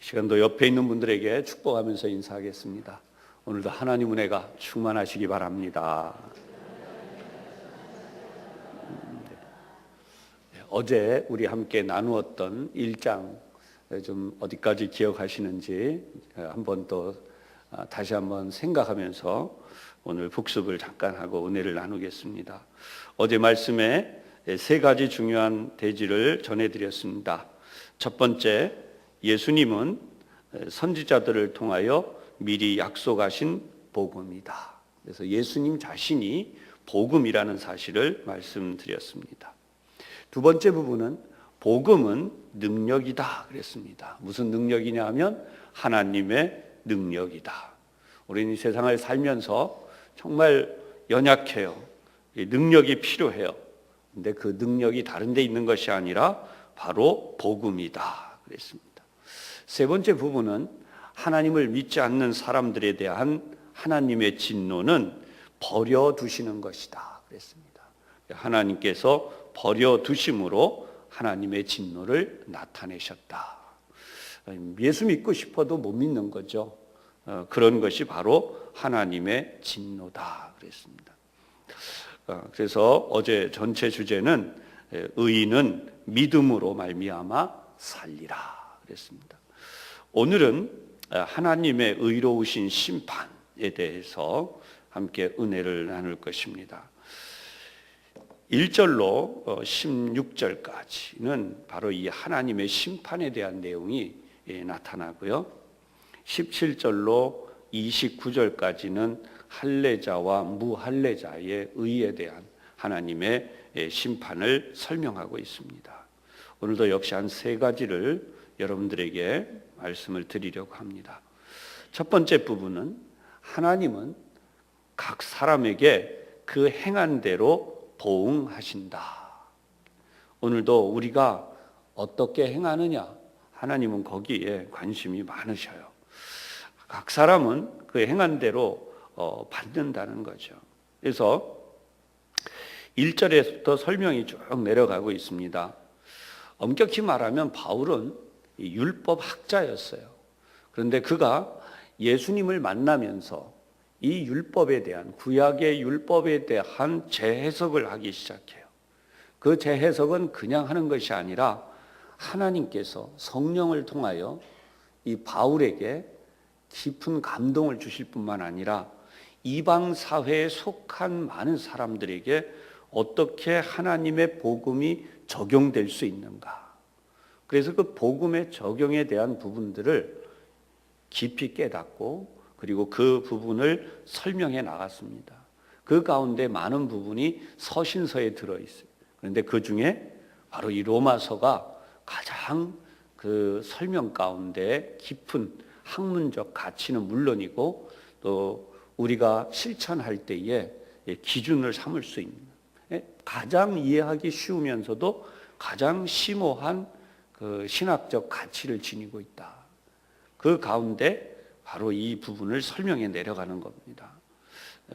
시간도 옆에 있는 분들에게 축복하면서 인사하겠습니다. 오늘도 하나님 은혜가 충만하시기 바랍니다. 어제 우리 함께 나누었던 1장 좀 어디까지 기억하시는지 한번 또 다시 한번 생각하면서 오늘 복습을 잠깐 하고 은혜를 나누겠습니다. 어제 말씀에 세 가지 중요한 대지를 전해드렸습니다. 첫 번째, 예수님은 선지자들을 통하여 미리 약속하신 복음이다. 그래서 예수님 자신이 복음이라는 사실을 말씀드렸습니다. 두 번째 부분은 복음은 능력이다 그랬습니다. 무슨 능력이냐 하면 하나님의 능력이다. 우리는 이 세상을 살면서 정말 연약해요. 능력이 필요해요. 근데 그 능력이 다른 데 있는 것이 아니라 바로 복음이다 그랬습니다. 세 번째 부분은 하나님을 믿지 않는 사람들에 대한 하나님의 진노는 버려두시는 것이다 그랬습니다. 하나님께서 버려두심으로 하나님의 진노를 나타내셨다. 예수 믿고 싶어도 못 믿는 거죠. 그런 것이 바로 하나님의 진노다 그랬습니다. 그래서 어제 전체 주제는 의인은 믿음으로 말미암아 살리라 그랬습니다. 오늘은 하나님의 의로우신 심판에 대해서 함께 은혜를 나눌 것입니다. 1절로 16절까지는 바로 이 하나님의 심판에 대한 내용이 나타나고요. 17절로 29절까지는 할례자와 무할례자의 의에 대한 하나님의 심판을 설명하고 있습니다. 오늘도 역시 한 세 가지를 여러분들에게 말씀을 드리려고 합니다. 첫 번째 부분은 하나님은 각 사람에게 그 행한 대로 보응하신다. 오늘도 우리가 어떻게 행하느냐, 하나님은 거기에 관심이 많으셔요. 각 사람은 그 행한 대로 받는다는 거죠. 그래서 1절에서부터 설명이 쭉 내려가고 있습니다. 엄격히 말하면 바울은 율법 학자였어요. 그런데 그가 예수님을 만나면서 이 율법에 대한, 구약의 율법에 대한 재해석을 하기 시작해요. 그 재해석은 그냥 하는 것이 아니라 하나님께서 성령을 통하여 이 바울에게 깊은 감동을 주실 뿐만 아니라 이방 사회에 속한 많은 사람들에게 어떻게 하나님의 복음이 적용될 수 있는가. 그래서 그 복음의 적용에 대한 부분들을 깊이 깨닫고 그리고 그 부분을 설명해 나갔습니다. 그 가운데 많은 부분이 서신서에 들어있어요. 그런데 그 중에 바로 이 로마서가 가장 그 설명 가운데 깊은 학문적 가치는 물론이고 또 우리가 실천할 때에 기준을 삼을 수 있는 가장 이해하기 쉬우면서도 가장 심오한 그 신학적 가치를 지니고 있다. 그 가운데 바로 이 부분을 설명해 내려가는 겁니다.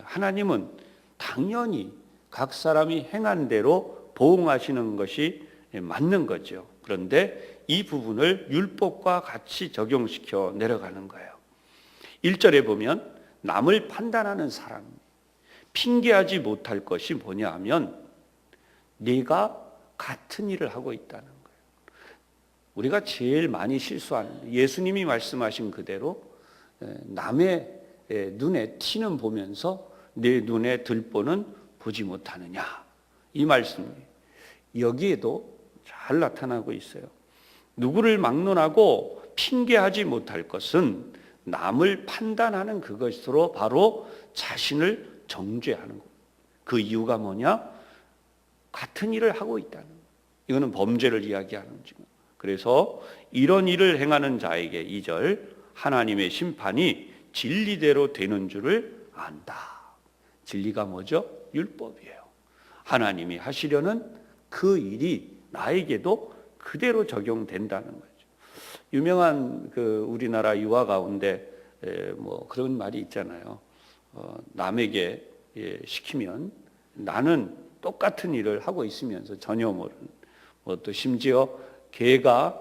하나님은 당연히 각 사람이 행한 대로 보응하시는 것이 맞는 거죠. 그런데 이 부분을 율법과 같이 적용시켜 내려가는 거예요. 1절에 보면 남을 판단하는 사람, 핑계하지 못할 것이 뭐냐 하면 네가 같은 일을 하고 있다는 거예요. 우리가 제일 많이 실수하는, 예수님이 말씀하신 그대로 남의 눈에 티는 보면서 내 눈에 들보는 보지 못하느냐, 이 말씀이 여기에도 잘 나타나고 있어요. 누구를 막론하고 핑계하지 못할 것은 남을 판단하는 그것으로 바로 자신을 정죄하는 것. 그 이유가 뭐냐? 같은 일을 하고 있다는 것. 이거는 범죄를 이야기하는 거죠. 그래서 이런 일을 행하는 자에게 2절 하나님의 심판이 진리대로 되는 줄을 안다. 진리가 뭐죠? 율법이에요. 하나님이 하시려는 그 일이 나에게도 그대로 적용된다는 거죠. 유명한 그 우리나라 유화 가운데 뭐 그런 말이 있잖아요. 남에게 시키면 나는 똑같은 일을 하고 있으면서 전혀 모르는, 뭐 또 심지어 개가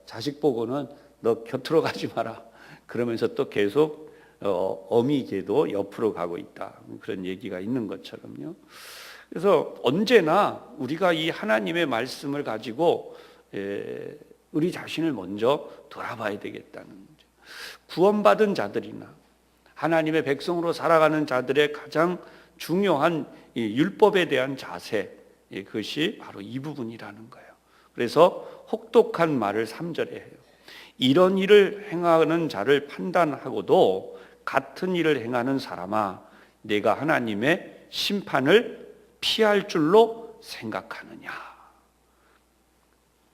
자식 보고는 너 곁으로 가지 마라. 그러면서 또 계속 어미개도 옆으로 가고 있다. 그런 얘기가 있는 것처럼요. 그래서 언제나 우리가 이 하나님의 말씀을 가지고 우리 자신을 먼저 돌아봐야 되겠다는 거죠. 구원받은 자들이나 하나님의 백성으로 살아가는 자들의 가장 중요한 율법에 대한 자세, 그것이 바로 이 부분이라는 거예요. 그래서 혹독한 말을 3절에 해요. 이런 일을 행하는 자를 판단하고도 같은 일을 행하는 사람아, 내가 하나님의 심판을 피할 줄로 생각하느냐.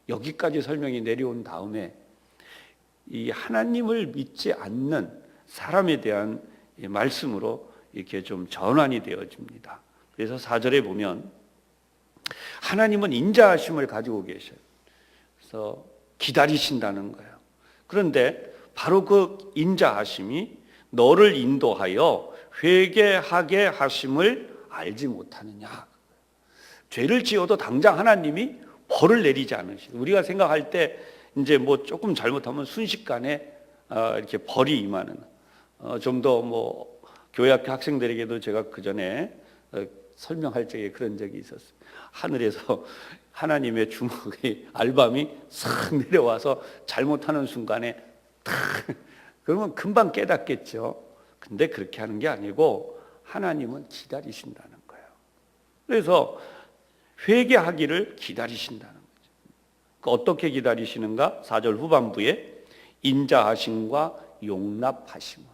여기까지 설명이 내려온 다음에 이 하나님을 믿지 않는 사람에 대한 말씀으로 이렇게 좀 전환이 되어집니다. 그래서 4절에 보면 하나님은 인자하심을 가지고 계셔요. 그래서 기다리신다는 거예요. 그런데 바로 그 인자하심이 너를 인도하여 회개하게 하심을 알지 못하느냐. 죄를 지어도 당장 하나님이 벌을 내리지 않으시고, 우리가 생각할 때 이제 뭐 조금 잘못하면 순식간에 이렇게 벌이 임하는, 좀 더 뭐 교회학교 학생들에게도 제가 그 전에 설명할 적에 그런 적이 있었어요. 하늘에서 하나님의 주먹의 알밤이 싹 내려와서 잘못하는 순간에 탁, 그러면 금방 깨닫겠죠. 근데 그렇게 하는 게 아니고 하나님은 기다리신다는 거예요. 그래서 회개하기를 기다리신다는 거죠. 어떻게 기다리시는가? 4절 후반부에 인자하심과 용납하심으로.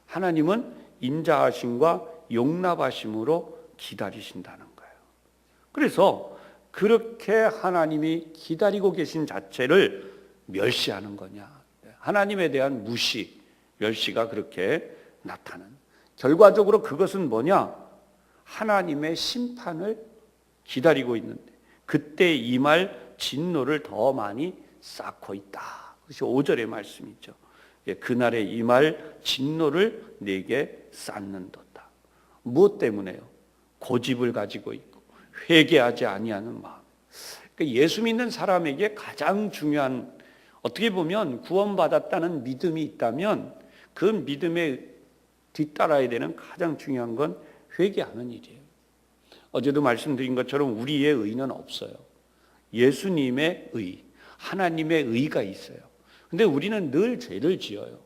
하나님은 인자하심과 용납하심으로 기다리신다는 거예요. 그래서 그렇게 하나님이 기다리고 계신 자체를 멸시하는 거냐? 하나님에 대한 무시, 멸시가 그렇게 나타나는. 결과적으로 그것은 뭐냐? 하나님의 심판을 기다리고 있는데 그때 임할 진노를 더 많이 쌓고 있다. 그것이 5절의 말씀이죠. 그날에 임할 진노를 내게 쌓는도다. 무엇 때문에요? 고집을 가지고 있고 회개하지 아니하는 마음. 그러니까 예수 믿는 사람에게 가장 중요한, 어떻게 보면 구원받았다는 믿음이 있다면 그 믿음에 뒤따라야 되는 가장 중요한 건 회개하는 일이에요. 어제도 말씀드린 것처럼 우리의 의는 없어요. 예수님의 의, 하나님의 의가 있어요. 근데 우리는 늘 죄를 지어요.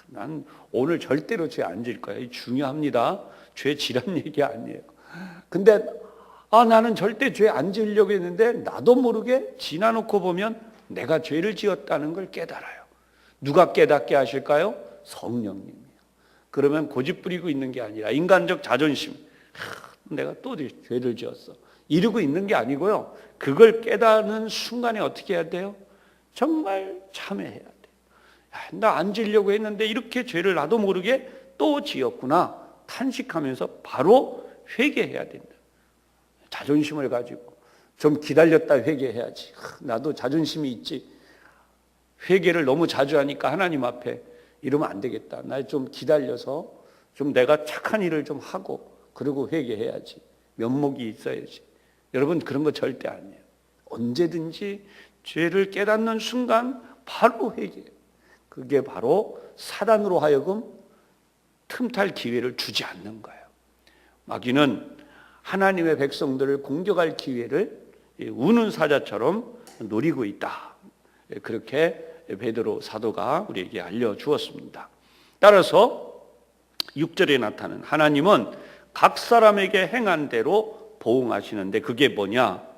난 오늘 절대로 죄 안 지을 거야. 중요합니다. 죄 지란 얘기 아니에요. 근데 나는 절대 죄 안 지으려고 했는데 나도 모르게 지나놓고 보면 내가 죄를 지었다는 걸 깨달아요. 누가 깨닫게 하실까요? 성령님이요. 그러면 고집 부리고 있는 게 아니라 인간적 자존심, 내가 또 죄를 지었어, 이러고 있는 게 아니고요. 그걸 깨닫는 순간에 어떻게 해야 돼요? 정말 참회해야 돼요. 나 안 지으려고 했는데 이렇게 죄를 나도 모르게 또 지었구나 탄식하면서 바로 회개해야 된다. 자존심을 가지고 좀 기다렸다 회개해야지. 나도 자존심이 있지. 회개를 너무 자주 하니까 하나님 앞에 이러면 안 되겠다. 나 좀 기다려서 좀 내가 착한 일을 좀 하고 그리고 회개해야지. 면목이 있어야지. 여러분 그런 거 절대 아니에요. 언제든지 죄를 깨닫는 순간 바로 회개해요. 그게 바로 사단으로 하여금 틈탈 기회를 주지 않는 거예요. 마귀는 하나님의 백성들을 공격할 기회를 우는 사자처럼 노리고 있다. 그렇게 베드로 사도가 우리에게 알려주었습니다. 따라서 6절에 나타나는 하나님은 각 사람에게 행한 대로 보응하시는데 그게 뭐냐?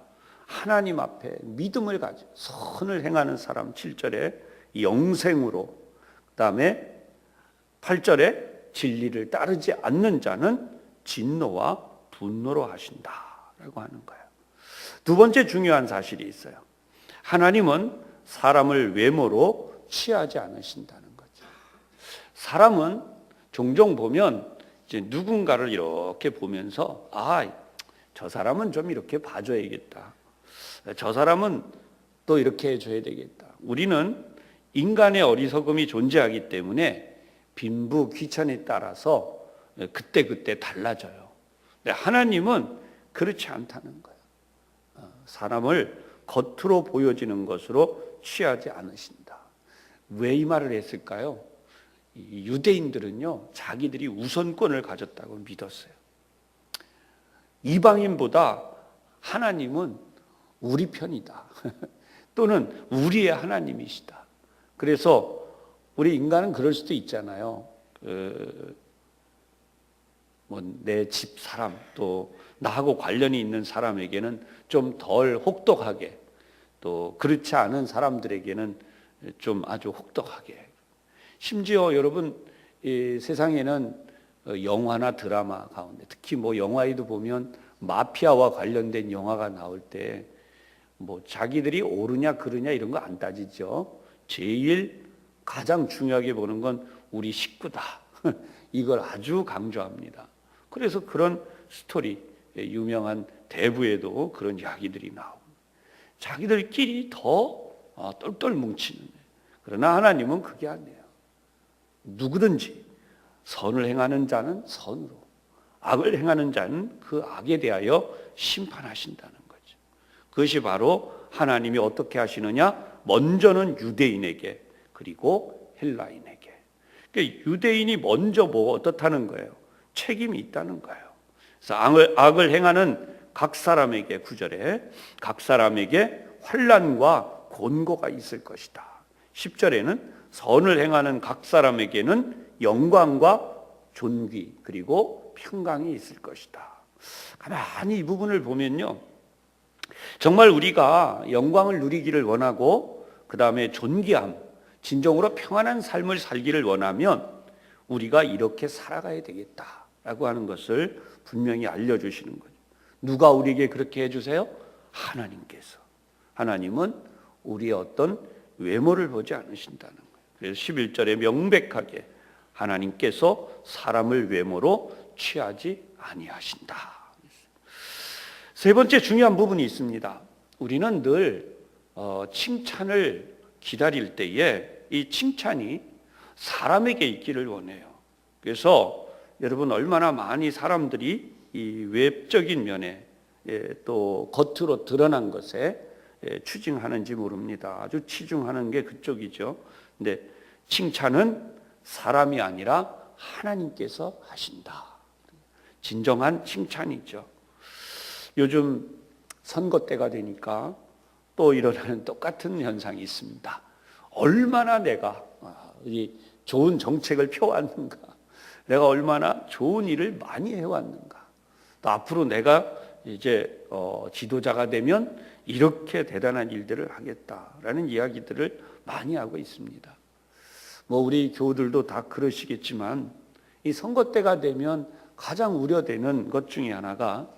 하나님 앞에 믿음을 가지고 선을 행하는 사람 7절에 영생으로, 그 다음에 8절에 진리를 따르지 않는 자는 진노와 분노로 하신다라고 하는 거예요. 두 번째 중요한 사실이 있어요. 하나님은 사람을 외모로 취하지 않으신다는 거죠. 사람은 종종 보면 이제 누군가를 이렇게 보면서 저 사람은 좀 이렇게 봐줘야겠다. 저 사람은 또 이렇게 해줘야 되겠다. 우리는 인간의 어리석음이 존재하기 때문에 빈부 귀천에 따라서 그때그때 달라져요. 근데 하나님은 그렇지 않다는 거예요. 사람을 겉으로 보여지는 것으로 취하지 않으신다. 왜 이 말을 했을까요? 이 유대인들은요, 자기들이 우선권을 가졌다고 믿었어요. 이방인보다 하나님은 우리 편이다. 또는 우리의 하나님이시다. 그래서 우리 인간은 그럴 수도 있잖아요. 내 집 사람, 또 나하고 관련이 있는 사람에게는 좀 덜 혹독하게, 또 그렇지 않은 사람들에게는 좀 아주 혹독하게. 심지어 여러분, 이 세상에는 영화나 드라마 가운데, 특히 영화에도 보면 마피아와 관련된 영화가 나올 때 자기들이 옳으냐 그르냐 이런 거 안 따지죠. 제일 가장 중요하게 보는 건 우리 식구다. 이걸 아주 강조합니다. 그래서 그런 스토리, 유명한 대부에도 그런 이야기들이 나오고, 자기들끼리 더 똘똘 뭉치는. 그러나 하나님은 그게 아니에요. 누구든지 선을 행하는 자는 선으로, 악을 행하는 자는 그 악에 대하여 심판하신다는 거죠. 그것이 바로 하나님이 어떻게 하시느냐? 먼저는 유대인에게, 그리고 헬라인에게. 그러니까 유대인이 먼저 어떻다는 거예요? 책임이 있다는 거예요. 그래서 악을 행하는 각 사람에게, 9절에 각 사람에게 환난과 곤고가 있을 것이다. 10절에는 선을 행하는 각 사람에게는 영광과 존귀 그리고 평강이 있을 것이다. 가만히 이 부분을 보면요, 정말 우리가 영광을 누리기를 원하고, 그 다음에 존귀함, 진정으로 평안한 삶을 살기를 원하면 우리가 이렇게 살아가야 되겠다라고 하는 것을 분명히 알려주시는 거죠. 누가 우리에게 그렇게 해주세요? 하나님께서. 하나님은 우리의 어떤 외모를 보지 않으신다는 거예요. 그래서 11절에 명백하게 하나님께서 사람을 외모로 취하지 아니하신다. 세 번째 중요한 부분이 있습니다. 우리는 늘 칭찬을 기다릴 때에 이 칭찬이 사람에게 있기를 원해요. 그래서 여러분, 얼마나 많이 사람들이 이 외적인 면에, 또 겉으로 드러난 것에 추징하는지 모릅니다. 아주 치중하는 게 그쪽이죠. 근데 칭찬은 사람이 아니라 하나님께서 하신다. 진정한 칭찬이죠. 요즘 선거 때가 되니까 또 일어나는 똑같은 현상이 있습니다. 얼마나 내가 좋은 정책을 펴왔는가, 내가 얼마나 좋은 일을 많이 해왔는가, 또 앞으로 내가 이제 지도자가 되면 이렇게 대단한 일들을 하겠다라는 이야기들을 많이 하고 있습니다. 우리 교우들도 다 그러시겠지만, 이 선거 때가 되면 가장 우려되는 것 중에 하나가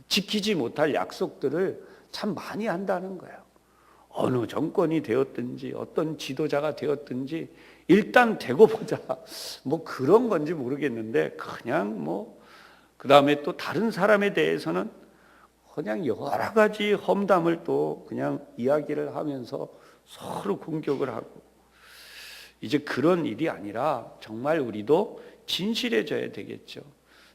지키지 못할 약속들을 참 많이 한다는 거예요. 어느 정권이 되었든지 어떤 지도자가 되었든지 일단 되고 보자, 그런 건지 모르겠는데, 그냥 그 다음에 또 다른 사람에 대해서는 그냥 여러 가지 험담을 또 그냥 이야기를 하면서 서로 공격을 하고, 이제 그런 일이 아니라 정말 우리도 진실해져야 되겠죠.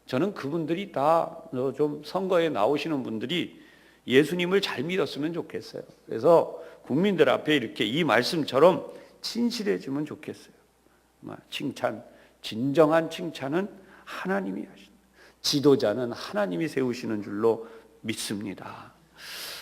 저는 그분들이 다 좀 선거에 나오시는 분들이 예수님을 잘 믿었으면 좋겠어요. 그래서 국민들 앞에 이렇게 이 말씀처럼 진실해지면 좋겠어요. 칭찬, 진정한 칭찬은 하나님이 하신다. 지도자는 하나님이 세우시는 줄로 믿습니다.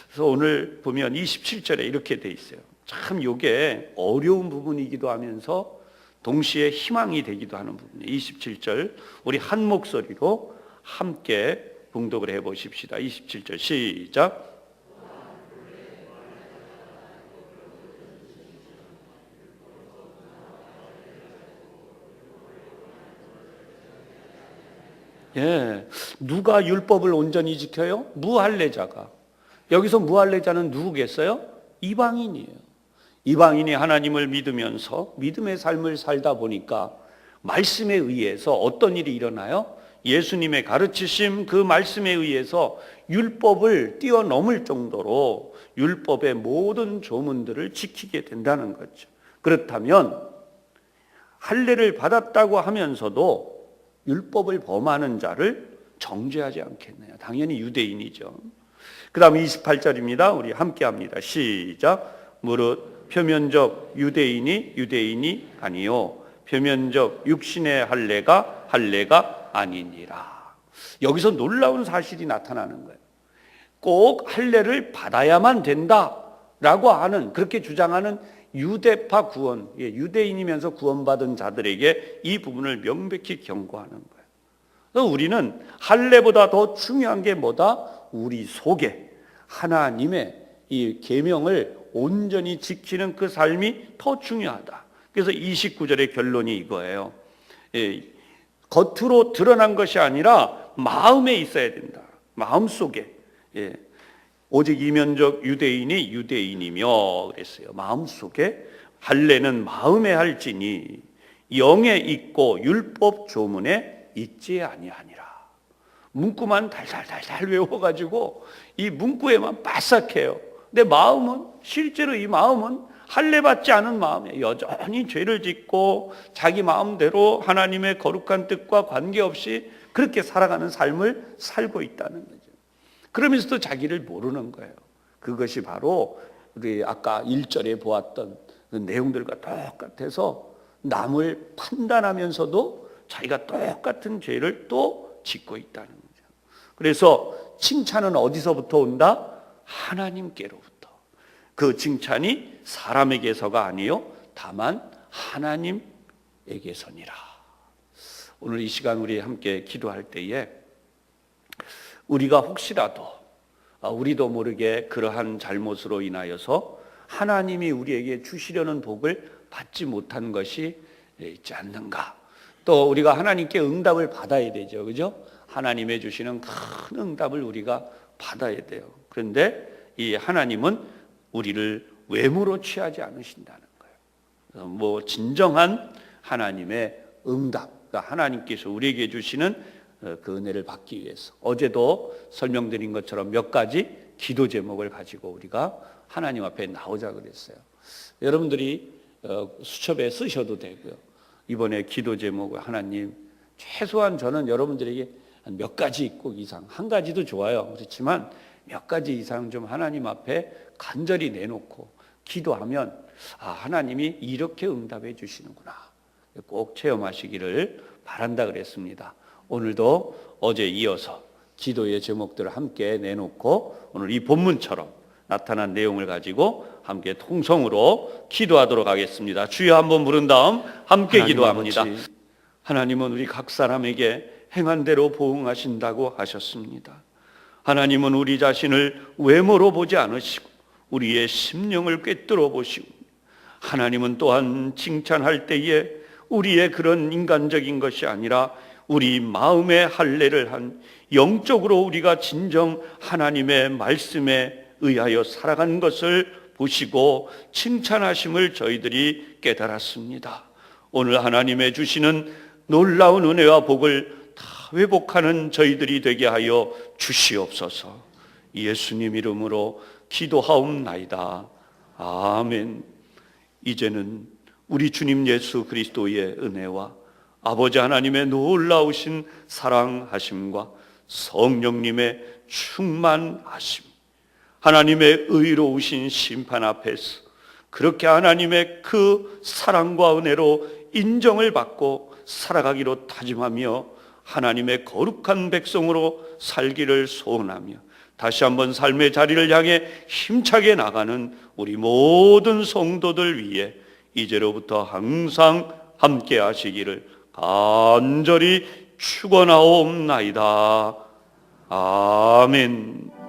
그래서 오늘 보면 27절에 이렇게 돼 있어요. 참 이게 어려운 부분이기도 하면서 동시에 희망이 되기도 하는 부분이에요. 27절 우리 한 목소리로 함께 봉독을 해보십시다. 27절 시작. 누가 율법을 온전히 지켜요? 무할례자가. 여기서 무할례자는 누구겠어요? 이방인이에요. 이방인이 하나님을 믿으면서 믿음의 삶을 살다 보니까 말씀에 의해서 어떤 일이 일어나요? 예수님의 가르치심, 그 말씀에 의해서 율법을 뛰어넘을 정도로 율법의 모든 조문들을 지키게 된다는 거죠. 그렇다면 할례를 받았다고 하면서도 율법을 범하는 자를 정죄하지 않겠느냐? 당연히 유대인이죠. 그 다음 28절입니다. 우리 함께 합니다. 시작. 무릇 표면적 유대인이 아니요 표면적 육신의 할례가 아니니라. 여기서 놀라운 사실이 나타나는 거예요. 꼭 할례를 받아야만 된다라고 하는, 그렇게 주장하는 유대파 구원, 유대인이면서 구원받은 자들에게 이 부분을 명백히 경고하는 거예요. 그래서 우리는 할례보다 더 중요한 게 뭐다? 우리 속에 하나님의 이 계명을 온전히 지키는 그 삶이 더 중요하다. 그래서 29절의 결론이 이거예요. 겉으로 드러난 것이 아니라 마음에 있어야 된다. 마음속에. 오직 이면적 유대인이 유대인이며 그랬어요. 마음속에. 할례는 마음에 할지니 영에 있고 율법 조문에 있지 아니하니라. 문구만 달달달달 외워가지고 이 문구에만 빠삭해요. 근데 마음은, 실제로 이 마음은 할례 받지 않은 마음이에요. 여전히 죄를 짓고 자기 마음대로 하나님의 거룩한 뜻과 관계없이 그렇게 살아가는 삶을 살고 있다는 거죠. 그러면서도 자기를 모르는 거예요. 그것이 바로 우리 아까 1절에 보았던 그 내용들과 똑같아서 남을 판단하면서도 자기가 똑같은 죄를 또 짓고 있다는 거죠. 그래서 칭찬은 어디서부터 온다? 하나님께로부터. 그 칭찬이 사람에게서가 아니요 다만 하나님에게서니라. 오늘 이 시간 우리 함께 기도할 때에 우리가 혹시라도 우리도 모르게 그러한 잘못으로 인하여서 하나님이 우리에게 주시려는 복을 받지 못한 것이 있지 않는가. 또 우리가 하나님께 응답을 받아야 되죠. 그죠? 하나님의 주시는 큰 응답을 우리가 받아야 돼요. 그런데 이 하나님은 우리를 외모로 취하지 않으신다는 거예요. 뭐 진정한 하나님의 응답, 그러니까 하나님께서 우리에게 주시는 그 은혜를 받기 위해서 어제도 설명드린 것처럼 몇 가지 기도 제목을 가지고 우리가 하나님 앞에 나오자 그랬어요. 여러분들이 수첩에 쓰셔도 되고요. 이번에 기도 제목을 하나님, 최소한 저는 여러분들에게 한 몇 가지 꼭 이상, 한 가지도 좋아요. 그렇지만 몇 가지 이상 좀 하나님 앞에 간절히 내놓고 기도하면 하나님이 이렇게 응답해 주시는구나. 꼭 체험하시기를 바란다 그랬습니다. 오늘도 어제 이어서 기도의 제목들을 함께 내놓고 오늘 이 본문처럼 나타난 내용을 가지고 함께 통성으로 기도하도록 하겠습니다. 주여 한번 부른 다음 함께 기도합니다. 하나님은 우리 각 사람에게 행한 대로 보응하신다고 하셨습니다. 하나님은 우리 자신을 외모로 보지 않으시고 우리의 심령을 꿰뚫어 보시고 하나님은 또한 칭찬할 때에 우리의 그런 인간적인 것이 아니라 우리 마음의 할례를 한 영적으로 우리가 진정 하나님의 말씀에 의하여 살아간 것을 보시고 칭찬하심을 저희들이 깨달았습니다. 오늘 하나님의 주시는 놀라운 은혜와 복을 다 회복하는 저희들이 되게 하여 주시옵소서. 예수님 이름으로 기도하옵나이다. 아멘. 이제는 우리 주님 예수 그리스도의 은혜와 아버지 하나님의 놀라우신 사랑하심과 성령님의 충만하심, 하나님의 의로우신 심판 앞에서 그렇게 하나님의 그 사랑과 은혜로 인정을 받고 살아가기로 다짐하며 하나님의 거룩한 백성으로 살기를 소원하며 다시 한번 삶의 자리를 향해 힘차게 나가는 우리 모든 성도들 위해 이제로부터 항상 함께 하시기를 간절히 축원하옵나이다. 아멘.